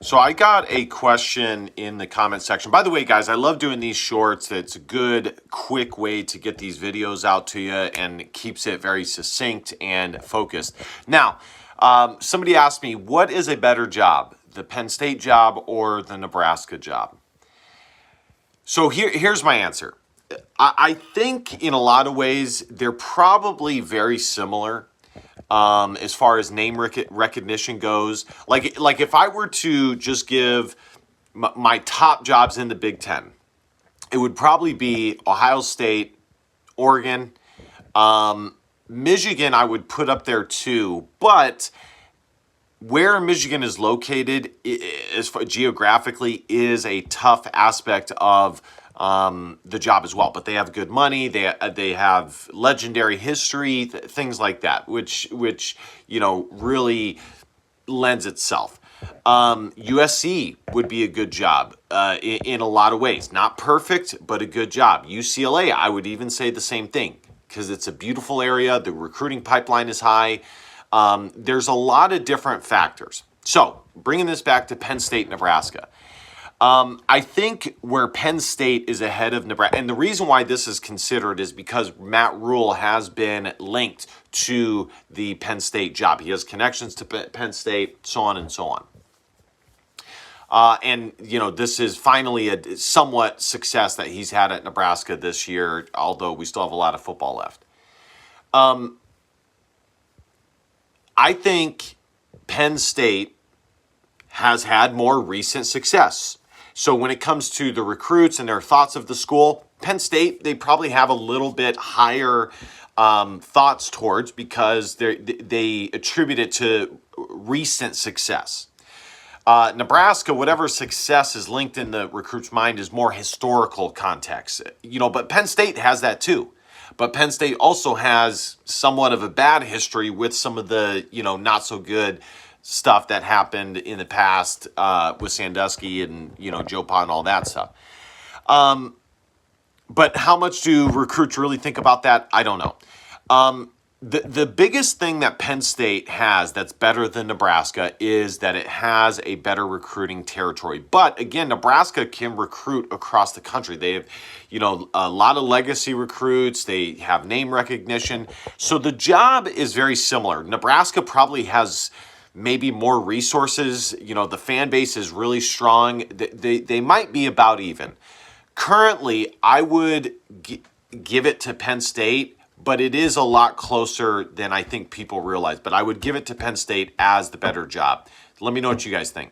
So I got a question in the comment section. By the way, guys, I love doing these shorts. It's a good, quick way to get these videos out to you and keeps it very succinct and focused. Now, somebody asked me, what is a better job, the Penn State job or the Nebraska job? So here's my answer. I think in a lot of ways, they're probably very similar. As far as name recognition goes, like if I were to just give my top jobs in the Big Ten, it would probably be Ohio State, Oregon, Michigan. I would put up there too, but where Michigan is located, as far geographically, is a tough aspect of the job as well. But they have good money. They have legendary history, things like that, which really lends itself. USC would be a good job in a lot of ways. Not perfect, but a good job. UCLA, I would even say the same thing because it's a beautiful area. The recruiting pipeline is high. There's a lot of different factors. So bringing this back to Penn State, Nebraska. I think where Penn State is ahead of Nebraska, and the reason why this is considered is because Matt Rule has been linked to the Penn State job. He has connections to Penn State, so on and so on. And this is finally a somewhat success that he's had at Nebraska this year, although we still have a lot of football left. I think Penn State has had more recent success. So when it comes to the recruits and their thoughts of the school, Penn State, they probably have a little bit higher thoughts towards because they attribute it to recent success. Nebraska, whatever success is linked in the recruit's mind is more historical context. But Penn State has that too. But Penn State also has somewhat of a bad history with some of the, not so good stuff that happened in the past with Sandusky and, Joe Pa and all that stuff. But how much do recruits really think about that? I don't know. The biggest thing that Penn State has that's better than Nebraska is that it has a better recruiting territory. But again, Nebraska can recruit across the country. They have, a lot of legacy recruits. They have name recognition. So the job is very similar. Nebraska probably has maybe more resources. The fan base is really strong. They might be about even. Currently, I would give it to Penn State, but it is a lot closer than I think people realize. But I would give it to Penn State as the better job. Let me know what you guys think.